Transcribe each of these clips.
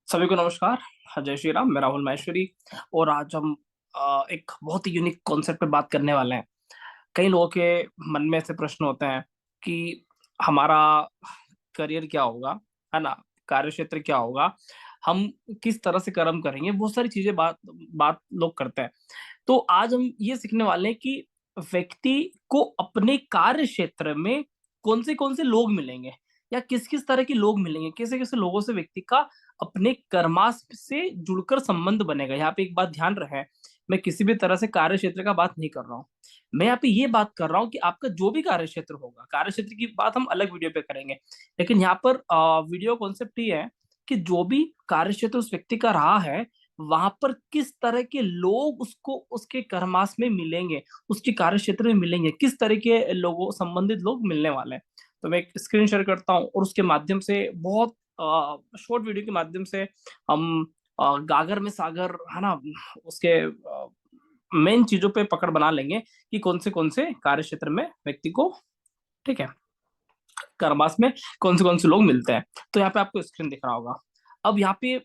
सभी को नमस्कार। जय श्री राम। मैं राहुल माहेश्वरी। और आज हम एक बहुत ही यूनिक कॉन्सेप्ट पे बात करने वाले हैं। कई लोगों के मन में ऐसे प्रश्न होते हैं कि हमारा करियर क्या होगा, है ना, कार्य क्षेत्र क्या होगा, हम किस तरह से कर्म करेंगे, बहुत सारी चीजें बात बात लोग करते हैं। तो आज हम ये सीखने वाले हैं कि व्यक्ति को अपने कार्य क्षेत्र में कौन से लोग मिलेंगे, या किस किस तरह के लोग मिलेंगे, कैसे कैसे लोगों से व्यक्ति का अपने कर्माश से जुड़कर संबंध बनेगा। यहाँ पे एक बात ध्यान रहे, मैं किसी भी तरह से कार्य क्षेत्र का बात नहीं कर रहा हूँ। मैं यहाँ पे ये बात कर रहा हूँ कि आपका जो भी कार्य क्षेत्र होगा, कार्य क्षेत्र की बात हम अलग वीडियो पे करेंगे, लेकिन यहाँ पर वीडियो कॉन्सेप्ट ये है कि जो भी कार्य क्षेत्र उस व्यक्ति का रहा है, वहां पर किस तरह के लोग उसको उसके कर्मास में मिलेंगे, उसके कार्य क्षेत्र में मिलेंगे, किस तरह के लोगों संबंधित लोग मिलने वाले हैं। तो मैं एक स्क्रीन शेयर करता हूँ और उसके माध्यम से बहुत शॉर्ट वीडियो के माध्यम से हम गागर में सागर, है ना, उसके मेन चीजों पे पकड़ बना लेंगे कि कौन से कार्य क्षेत्र में व्यक्ति को, ठीक है, कर्मास में कौन से लोग मिलते हैं। तो यहाँ पे आपको स्क्रीन दिख रहा होगा। अब यहाँ पे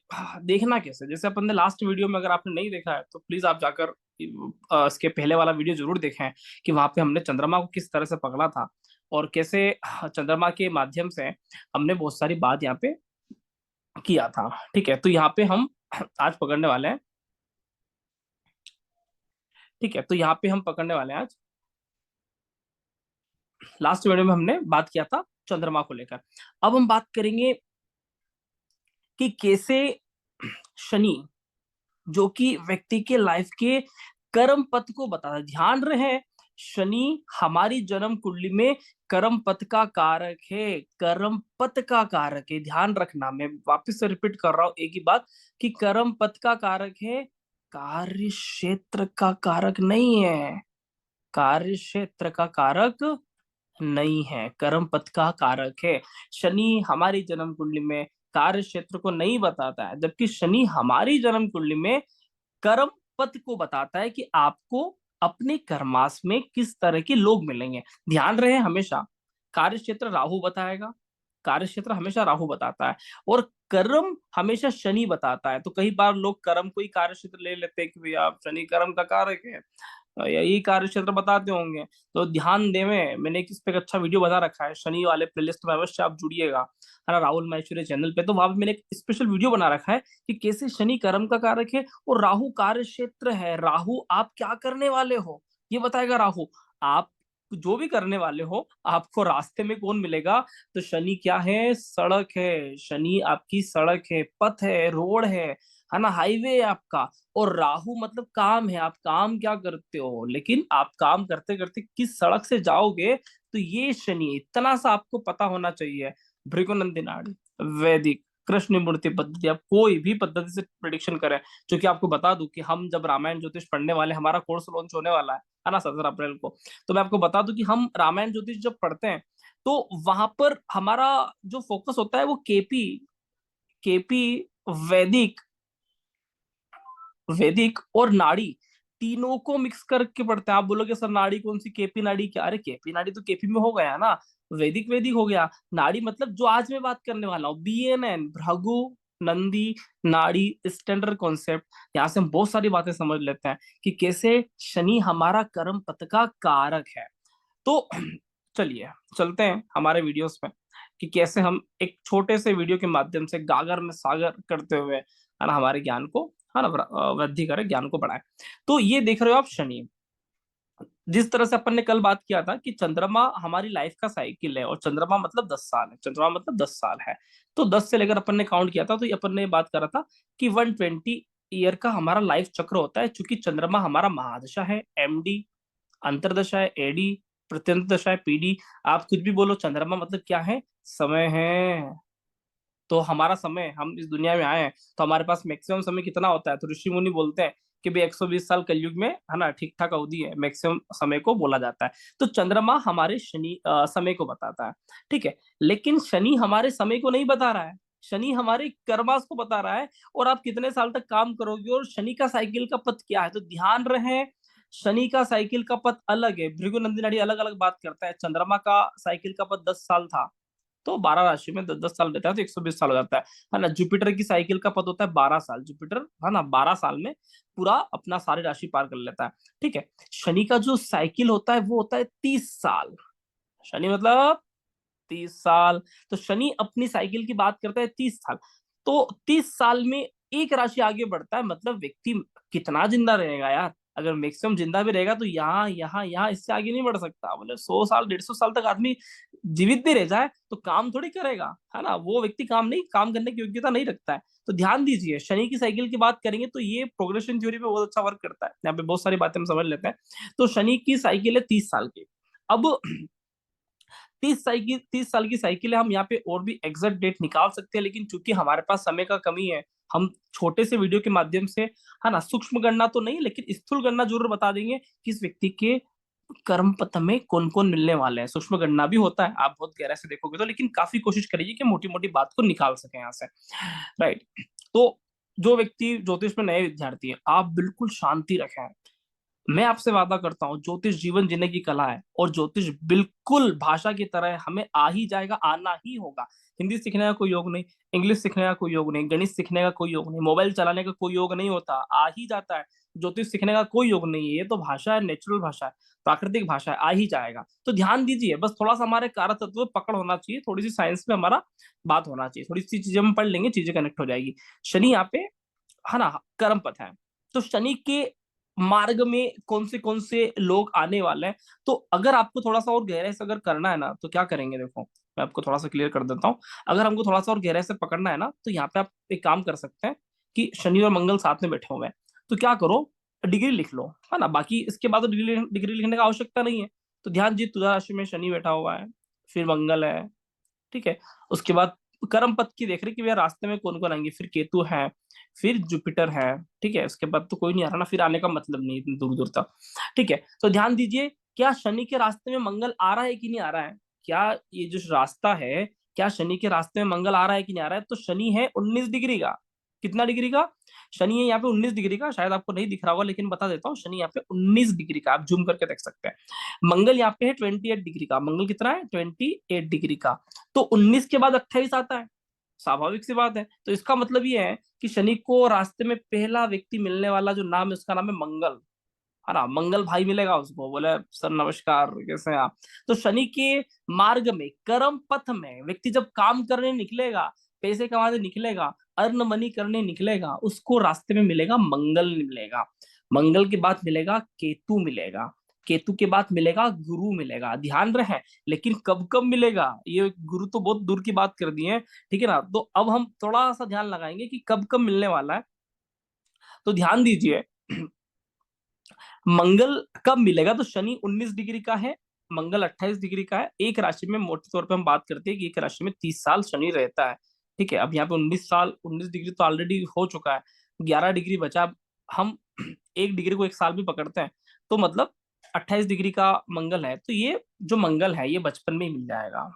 देखना कैसे, जैसे अपन ने लास्ट वीडियो में, अगर आपने नहीं देखा है तो प्लीज आप जाकर इसके पहले वाला वीडियो जरूर देखें कि वहां पे हमने चंद्रमा को किस तरह से पकड़ा था और कैसे चंद्रमा के माध्यम से हमने बहुत सारी बात यहाँ पे किया था। ठीक है, तो यहाँ पे हम आज पकड़ने वाले हैं। ठीक है, तो यहाँ पे हम पकड़ने वाले हैं आज। लास्ट वीडियो में हमने बात किया था चंद्रमा को लेकर। अब हम बात करेंगे कि कैसे शनि, जो कि व्यक्ति के लाइफ के कर्म पथ को बताता है। ध्यान रहे, शनि हमारी जन्म कुंडली में कर्म पथ का कारक है, कर्म पथ का कारक है। ध्यान रखना, मैं वापस से रिपीट कर रहा हूं एक ही बात कि कर्म पथ का कारक है, कार्य क्षेत्र का कारक नहीं है। कार्य क्षेत्र का कारक नहीं है, कर्म पथ का कारक है। शनि हमारी जन्म कुंडली में कार्य क्षेत्र को नहीं बताता है, जबकि शनि हमारी जन्म कुंडली में कर्म पथ को बताता है कि आपको अपने कर्मास में किस तरह के लोग मिलेंगे। ध्यान रहे, हमेशा कार्य क्षेत्र राहु बताएगा, कार्य क्षेत्र हमेशा राहु बताता है, और कर्म हमेशा शनि बताता है। तो कई बार लोग कर्म को ही कार्य क्षेत्र ले लेते हैं कि भैया शनि कर्म का कारक है, यही कार्य क्षेत्र बताते होंगे। तो ध्यान देवे, मैंने इस पे एक अच्छा वीडियो बना रखा है, शनि वाले प्लेलिस्ट में अवश्य आप जुड़िएगा, है ना, राहुल माहेश्वरी चैनल पे। तो वहां पे मैंने एक स्पेशल वीडियो बना रखा है कि कैसे शनि कर्म का कारक है और राहु कार्य क्षेत्र है। राहु आप क्या करने वाले हो ये बताएगा। राहु आप जो भी करने वाले हो, आपको रास्ते में कौन मिलेगा, तो शनि क्या है, सड़क है। शनि आपकी सड़क है, पथ है, रोड है ना, हाईवे है आपका। और राहु मतलब काम है, आप काम क्या करते हो, लेकिन आप काम करते करते किस सड़क से जाओगे, तो ये शनि है। इतना सा आपको पता होना चाहिए। भृगुनंदी नाड़ी, वैदिक, कृष्ण मूर्ति पद्धति, आप कोई भी पद्धति से प्रिडिक्शन करें। जो कि आपको बता दूं कि हम जब रामायण ज्योतिष पढ़ने वाले, हमारा कोर्स लॉन्च होने वाला है ना, 17 अप्रैल को। तो मैं आपको बता दूं कि हम रामायण ज्योतिष जब पढ़ते हैं, तो वहां पर हमारा जो फोकस होता है वो केपी, केपी, वैदिक, वैदिक और नाड़ी, तीनों को मिक्स करके पढ़ते हैं। आप बोलोगे सर नाड़ी कौन सी, केपी नाड़ी क्या? अरे केपी नाड़ी तो केपी में हो गया ना, वैदिक वैदिक हो गया। नाड़ी मतलब जो आज मैं बात करने वाला हूँ, BNN, भृगु नंदी नाड़ी, स्टैंडर्ड कॉन्सेप्ट। यहाँ से हम बहुत सारी बातें समझ लेते हैं कि कैसे शनि हमारा कर्म पथ का कारक है। तो चलिए चलते हैं हमारे वीडियोस में कि कैसे हम एक छोटे से वीडियो के माध्यम से गागर में सागर करते हुए, है ना, हमारे ज्ञान को, है ना, वृद्धि करें, ज्ञान को बढ़ाएं। तो ये देख रहे हो आप शनि, जिस तरह से अपन ने कल बात किया था कि चंद्रमा हमारी लाइफ का साइकिल है, और चंद्रमा मतलब 10 साल है, चंद्रमा मतलब 10 साल है। तो 10 से लेकर अपन ने काउंट किया था, तो ये अपन ने बात करा था कि 120 ईयर का हमारा लाइफ चक्र होता है। चूंकि चंद्रमा हमारा महादशा है, MD, अंतरदशा है AD, प्रत्यंत दशा है PD। आप कुछ भी बोलो, चंद्रमा मतलब क्या है, समय है। तो हमारा समय, हम इस दुनिया में आए हैं, तो हमारे पास मैक्सिमम समय कितना होता है, तो ऋषि मुनि बोलते हैं कि भाई 120 साल कलयुग में, है ना, ठीक ठाक अवधि है, मैक्सिमम समय को बोला जाता है। तो चंद्रमा हमारे शनि समय को बताता है। ठीक है, लेकिन शनि हमारे समय को नहीं बता रहा है, शनि हमारे कर्मास को बता रहा है, और आप कितने साल तक काम करोगे, और शनि का साइकिल का पथ क्या है। तो ध्यान रहे, शनि का साइकिल का पथ अलग है, भृगु नंदी नाड़ी अलग अलग बात करता है। चंद्रमा का साइकिल का पथ 10 साल था, तो 12 राशि में 10-10 साल रहता है तो 120 साल हो जाता है ना। जुपिटर की साइकिल का पद होता है 12 साल, जुपिटर है ना 12 साल में पूरा अपना सारी राशि पार कर लेता है। ठीक है, शनि का जो साइकिल होता है वो होता है 30 साल। शनि मतलब 30 साल। तो शनि अपनी साइकिल की बात करता है 30 साल। तो 30 साल में एक राशि आगे बढ़ता है, मतलब व्यक्ति कितना जिंदा रहेगा यार। अगर मैक्सिमम जिंदा भी रहेगा तो यहाँ यहाँ यहाँ इससे आगे नहीं बढ़ सकता। मतलब 100 साल 150 साल तक आदमी जीवित भी रह जाए तो काम थोड़ी करेगा, है ना। वो व्यक्ति काम करने की योग्यता नहीं रखता है। तो ध्यान दीजिए, शनि की साइकिल की बात करेंगे तो ये प्रोग्रेशन थ्योरी पे बहुत अच्छा वर्क करता है। यहाँ पे बहुत सारी बातें हम समझ लेते हैं। तो शनि की साइकिल है 30 साल की। अब 30 साल की साइकिल है। हम यहाँ पे और भी एग्जैक्ट डेट निकाल सकते हैं, लेकिन चूंकि हमारे पास समय का कमी है, हम छोटे से वीडियो के माध्यम से, है ना, सूक्ष्म गणना तो नहीं लेकिन स्थूल गणना जरूर बता देंगे कि इस व्यक्ति के कर्म पथ में कौन कौन मिलने वाले हैं। सूक्ष्म गणना भी होता है, आप बहुत गहराई से देखोगे तो, लेकिन काफी कोशिश करिए कि मोटी मोटी बात को निकाल सके यहाँ से। राइट। तो जो व्यक्ति ज्योतिष में नए विद्यार्थी है, आप बिल्कुल शांति रखें। मैं आपसे वादा करता हूं, ज्योतिष जीवन जीने की कला है, और ज्योतिष बिल्कुल भाषा की तरह है, हमें आ ही जाएगा, आना ही होगा। हिंदी सीखने का कोई योग नहीं, इंग्लिश सीखने का कोई योग नहीं, गणित सीखने का कोई योग नहीं, मोबाइल चलाने का कोई योग नहीं होता, आ ही जाता है। ज्योतिष सीखने का कोई योग नहीं है, ये तो भाषा है, नेचुरल भाषा है, प्राकृतिक भाषा है, आ ही जाएगा। तो ध्यान दीजिए, बस थोड़ा सा हमारे कार्य तत्व पकड़ होना चाहिए, थोड़ी सी साइंस में हमारा बात होना चाहिए, थोड़ी सी चीजें हम पढ़ लेंगे, चीजें कनेक्ट हो जाएगी। शनि यहाँ पे, है ना, कर्म पथ है। तो शनि के मार्ग में कौन से लोग आने वाले हैं। तो अगर आपको थोड़ा सा और गहराई से अगर करना है ना, तो क्या करेंगे, देखो मैं आपको थोड़ा सा क्लियर कर देता हूँ। अगर हमको थोड़ा सा और गहराई से पकड़ना है ना, तो यहाँ पे आप एक काम कर सकते हैं कि शनि और मंगल साथ में बैठे हुए हैं, तो क्या करो, डिग्री लिख लो, है ना। बाकी इसके बाद तो डिग्री डिग्री लिखने का आवश्यकता नहीं है। तो ध्यान जी, तुला राशि में शनि बैठा हुआ है, फिर मंगल है, ठीक है। उसके बाद कर्म पथ की देख रहे कि भैया रास्ते में कौन कौन आएंगे, फिर केतु है, फिर जुपिटर है, ठीक है। उसके बाद तो कोई नहीं आ रहा ना, फिर आने का मतलब नहीं इतनी दूर दूर तक, ठीक है। तो ध्यान दीजिए, क्या शनि के रास्ते में मंगल आ रहा है कि नहीं आ रहा है, क्या ये जो रास्ता है, क्या शनि के रास्ते में मंगल आ रहा है कि नहीं आ रहा है। तो शनि है 19 डिग्री का। कितना डिग्री का शनि है यहाँ पे? 19 डिग्री का। शायद आपको नहीं दिख रहा होगा लेकिन बता देता हूँ, शनि यहाँ पे 19 डिग्री का, आप जूम करके देख सकते हैं। मंगल यहाँ पे है 28 डिग्री का। मंगल कितना है? 28 डिग्री का। तो 19 के बाद 28 आता है, स्वाभाविक सी बात है। तो इसका मतलब ये है कि शनि को रास्ते में पहला व्यक्ति मिलने वाला जो नाम है, उसका नाम है मंगल, है ना। मंगल भाई मिलेगा उसको, बोले सर नमस्कार कैसे हैं आप। तो शनि के मार्ग में, कर्म पथ में व्यक्ति जब काम करने निकलेगा, पैसे कमाने निकलेगा, अर्न मनी करने निकलेगा, उसको रास्ते में मिलेगा मंगल मिलेगा। मंगल के बाद मिलेगा केतु मिलेगा, केतु के बाद मिलेगा गुरु मिलेगा। ध्यान रहे, लेकिन कब कब मिलेगा, ये गुरु तो बहुत दूर की बात कर दी है, ठीक है ना। तो अब हम थोड़ा सा ध्यान लगाएंगे कि कब कब मिलने वाला है। तो ध्यान दीजिए, मंगल कब मिलेगा। तो शनि 19 डिग्री का है, मंगल 28 डिग्री का है। एक राशि में मोटे तौर पे हम बात करते हैं कि एक राशि में 30 साल शनि रहता है, ठीक है। अब यहाँ पे 19 साल, 19 डिग्री तो ऑलरेडी हो चुका है, 11 डिग्री बचा। अब हम 1 डिग्री को 1 साल भी पकड़ते हैं, तो मतलब 28 डिग्री का मंगल है। तो ये जो मंगल है, ये बचपन में ही मिल जाएगा,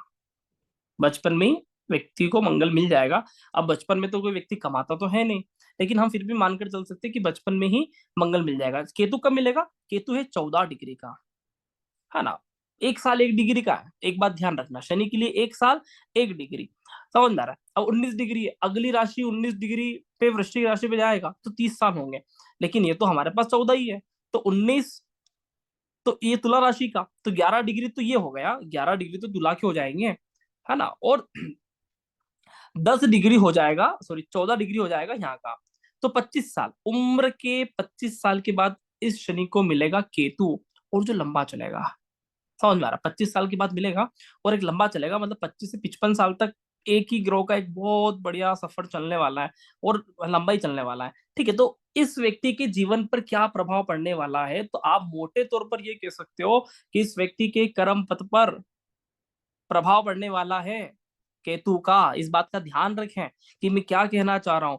बचपन में ही व्यक्ति को मंगल मिल जाएगा। अब बचपन में तो कोई व्यक्ति कमाता तो है नहीं, लेकिन हम फिर भी मानकर चल सकते हैं कि बचपन में ही मंगल मिल जाएगा। केतु कब मिलेगा? केतु है 14 डिग्री का, है ना। 1 साल 1 डिग्री का है। एक बात ध्यान रखना, शनि के लिए 1 साल 1 डिग्री, समझ में आ रहा है। अब 19 डिग्री है, अगली राशि 19 डिग्री पे वृश्चिक राशि पे जाएगा तो 30 साल होंगे, लेकिन ये तो हमारे पास 14 ही है। तो 19, तो ये तुला राशि का, तो 11 डिग्री तो ये हो गया, 11 डिग्री तो तुला के हो जाएंगे, है ना। और 10 डिग्री हो जाएगा, सॉरी 14 डिग्री हो जाएगा यहाँ का। तो 25 साल, उम्र के 25 साल के बाद इस शनि को मिलेगा केतु, और जो लंबा चलेगा, समझ में आ रहा, 25 साल के बाद मिलेगा और एक लंबा चलेगा, मतलब 25 से 55 साल तक एक ही ग्रह का एक बहुत बढ़िया सफर चलने वाला है, और लंबा ही चलने वाला है, ठीक है। तो इस व्यक्ति के जीवन पर क्या प्रभाव पड़ने वाला है, तो आप मोटे तौर पर ये कह सकते हो कि इस व्यक्ति के कर्म पथ पर प्रभाव पड़ने वाला है केतु का। इस बात का ध्यान रखें कि मैं क्या कहना चाह रहा हूं।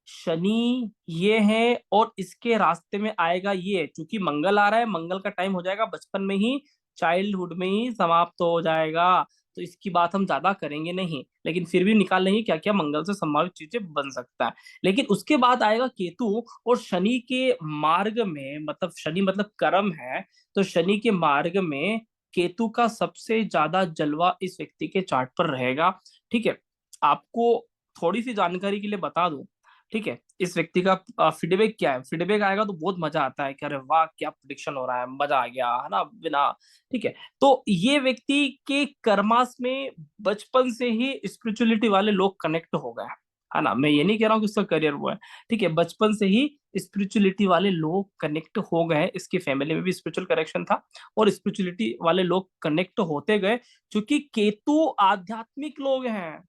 शनि ये है, और इसके रास्ते में आएगा ये, क्योंकि मंगल आ रहा है, मंगल का टाइम हो जाएगा बचपन में ही, चाइल्डहुड में ही समाप्त हो जाएगा। तो इसकी बात हम ज्यादा करेंगे नहीं, लेकिन फिर भी निकाल लेंगे क्या क्या मंगल से संभावित चीजें बन सकता है। लेकिन उसके बाद आएगा केतु, और शनि के मार्ग में, मतलब शनि मतलब कर्म है, तो शनि के मार्ग में केतु का सबसे ज्यादा जलवा इस व्यक्ति के चार्ट पर रहेगा। ठीक है, आपको थोड़ी सी जानकारी के लिए बता दूं, ठीक है, इस व्यक्ति का फीडबैक क्या है। फीडबैक आएगा तो बहुत मजा आता है कि अरे वाह क्या प्रिडिक्शन हो रहा है, मजा आ गया है ना बिना। ठीक है, तो ये व्यक्ति के कर्मास में बचपन से ही स्पिरिचुअलिटी वाले लोग कनेक्ट हो गए है ना। मैं ये नहीं कह रहा हूँ कि उसका करियर वो है, ठीक है, बचपन से ही स्पिरिचुअलिटी वाले लोग कनेक्ट हो गए। इसकी फैमिली में भी स्पिरिचुअल कनेक्शन था और स्पिरिचुअलिटी वाले लोग कनेक्ट होते गए, क्योंकि केतु आध्यात्मिक लोग हैं।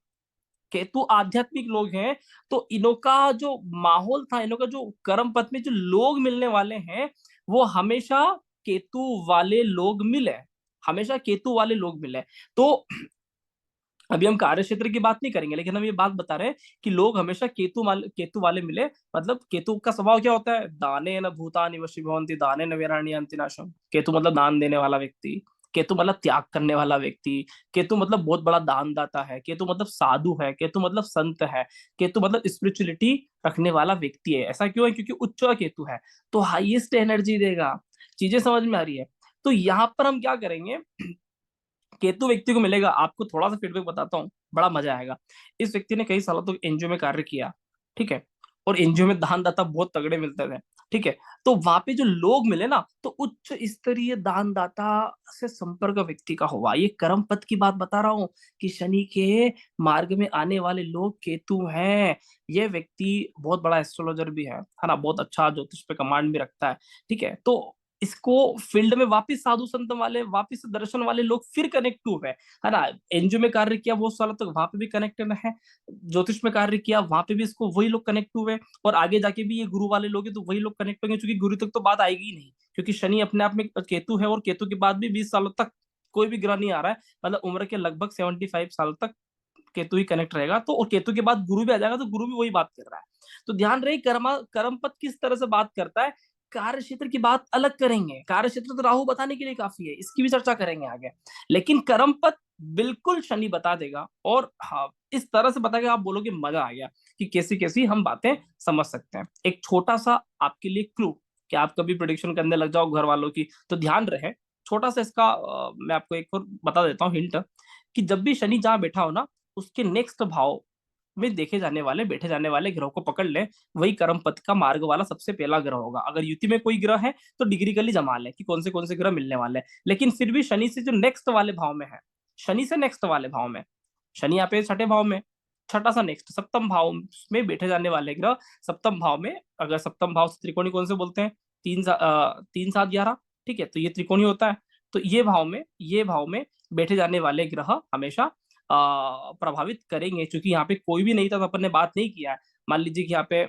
केतु आध्यात्मिक लोग हैं, तो इनों का जो माहौल था, इनों का जो कर्म पथ में जो लोग मिलने वाले हैं, वो हमेशा केतु वाले लोग मिले, हमेशा केतु वाले लोग मिले। तो अभी हम कार्य क्षेत्र की बात नहीं करेंगे, लेकिन हम ये बात बता रहे हैं कि लोग हमेशा केतु वाले मिले। मतलब केतु का स्वभाव क्या होता है, दाने न भूतानि वशीभवन्ति दाने न वीराणि यान्ति नाशम। केतु मतलब दान देने वाला व्यक्ति, केतु मतलब त्याग करने वाला व्यक्ति, केतु मतलब बहुत बड़ा दानदाता है, केतु मतलब साधु है, केतु मतलब संत है, केतु मतलब स्पिरिचुअलिटी रखने वाला व्यक्ति है। ऐसा क्यों है, क्योंकि उच्च केतु है तो हाईएस्ट एनर्जी देगा। चीजें समझ में आ रही है। तो यहाँ पर हम क्या करेंगे, केतु व्यक्ति को मिलेगा, आपको थोड़ा सा फीडबैक बताता हूँ, बड़ा मजा आएगा। इस व्यक्ति ने कई सालों तक एनजीओ में कार्य किया, ठीक है, और एनजीओ में दानदाता बहुत तगड़े मिलते थे। ठीक है, तो वहां पे जो लोग मिले ना, तो उच्च स्तरीय दानदाता से संपर्क व्यक्ति का हुआ। ये कर्म पथ की बात बता रहा हूँ कि शनि के मार्ग में आने वाले लोग केतु हैं। ये व्यक्ति बहुत बड़ा एस्ट्रोलॉजर भी है ना, बहुत अच्छा ज्योतिष पे कमांड भी रखता है। ठीक है, तो इसको फील्ड में वापिस साधु संत वाले, वापिस दर्शन वाले लोग फिर कनेक्ट हुए है ना। एनजीओ में कार्य किया बहुत सालों तक, वहां पे भी कनेक्टेड है। ज्योतिष में कार्य किया, वहां पे भी इसको वही लोग कनेक्ट हुए, और आगे जाके भी ये गुरु वाले लोग हैं तो वही लोग कनेक्ट होंगे, क्योंकि गुरु तक तो बात आएगी ही नहीं, क्योंकि शनि अपने आप में केतु है, और केतु के बाद भी 20 सालों तक कोई भी ग्रह नहीं आ रहा है। मतलब उम्र के लगभग 75 साल तक केतु ही कनेक्ट रहेगा। तो और केतु के बाद गुरु भी आ जाएगा, तो गुरु भी वही बात कर रहा है। तो ध्यान रहे कर्म पथ किस तरह से बात करता है। कार्य क्षेत्र की बात अलग करेंगे, कार्य क्षेत्र तो राहु बताने के लिए काफी है, इसकी भी चर्चा करेंगे आगे। लेकिन कर्म पथ बिल्कुल शनि बता देगा, और हाँ इस तरह से बताएगा आप बोलोगे मजा आ गया कि कैसी कैसी हम बातें समझ सकते हैं। एक छोटा सा आपके लिए क्लू, कि आप कभी प्रिडिक्शन करने लग जाओ घर वालों की, तो ध्यान रहे। छोटा सा इसका मैं आपको एक और बता देता हूँ हिंट, कि जब भी शनि जहां बैठा हो ना, उसके नेक्स्ट भाव में देखे जाने वाले बैठे जाने वाले ग्रह को पकड़ ले, वही कर्म पथ का मार्ग वाला सबसे पहला ग्रह होगा। अगर युति में कोई ग्रह है तो डिग्रिकली जमा ले कि कौन से ग्रह मिलने वाले हैं, लेकिन फिर भी शनि से जो नेक्स्ट वाले भाव में है, शनि से नेक्स्ट वाले भाव में, शनि यहाँ पे छठे भाव में, छठा सा नेक्स्ट सप्तम भाव में बैठे जाने वाले ग्रह, सप्तम भाव में, अगर सप्तम भाव से त्रिकोणी कौन से बोलते हैं, 3 7 11, ठीक है, तो ये त्रिकोणी होता है। तो ये भाव में बैठे जाने वाले ग्रह हमेशा प्रभावित करेंगे, क्योंकि यहाँ पे कोई भी नहीं था तो अपन ने बात नहीं किया है। मान लीजिए कि यहाँ पे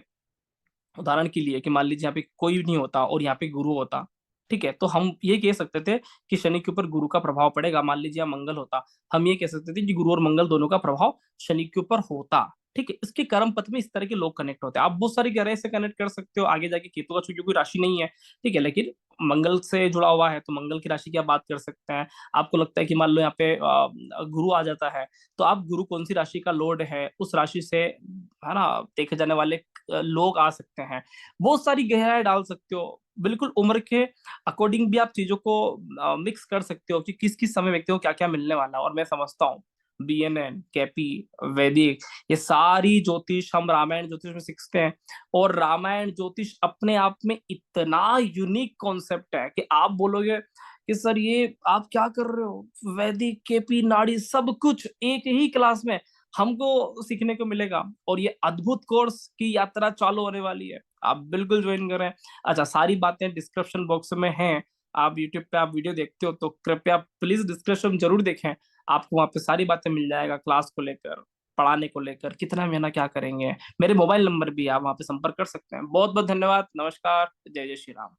उदाहरण के लिए, कि मान लीजिए यहाँ पे कोई नहीं होता और यहाँ पे गुरु होता, ठीक है, तो हम ये कह सकते थे कि शनि के ऊपर गुरु का प्रभाव पड़ेगा। मान लीजिए यहाँ मंगल होता, हम ये कह सकते थे कि गुरु और मंगल दोनों का प्रभाव शनि के ऊपर होता। ठीक है, इसके कर्म पथ में इस तरह के लोग कनेक्ट होते हैं। आप बहुत सारी ग्रह से कनेक्ट कर सकते हो आगे जाके, केतु का चूंकि कोई राशि नहीं है, ठीक है, लेकिन मंगल से जुड़ा हुआ है तो मंगल की राशि की आप बात कर सकते हैं। आपको लगता है कि मान लो यहाँ पे गुरु आ जाता है, तो आप गुरु कौन सी राशि का लॉर्ड है, उस राशि से है ना देखे जाने वाले लोग आ सकते हैं। बहुत सारी गहराई डाल सकते हो, बिल्कुल उम्र के अकॉर्डिंग भी आप चीजों को मिक्स कर सकते हो कि किस किस समय व्यक्ति को क्या क्या मिलने वाला है। और मैं समझता हूँ बीएनएन, कैपी, वैदिक, ये सारी ज्योतिष हम रामायण ज्योतिष में सीखते हैं। और रामायण ज्योतिष अपने आप में इतना यूनिक कॉन्सेप्ट है कि आप बोलोगे कि सर ये आप क्या कर रहे हो, वैदिक, केपी, नाड़ी सब कुछ एक ही क्लास में हमको सीखने को मिलेगा। और ये अद्भुत कोर्स की यात्रा चालू होने वाली है, आप बिल्कुल ज्वाइन करें। अच्छा, सारी बातें डिस्क्रिप्शन बॉक्स में हैं। आप यूट्यूब पे आप वीडियो देखते हो तो कृपया प्लीज डिस्क्रिप्शन जरूर देखें, आपको वहाँ पे सारी बातें मिल जाएगा, क्लास को लेकर, पढ़ाने को लेकर, कितना महीना क्या करेंगे। मेरे मोबाइल नंबर भी आप वहाँ पे संपर्क कर सकते हैं। बहुत बहुत धन्यवाद, नमस्कार, जय जय श्री राम।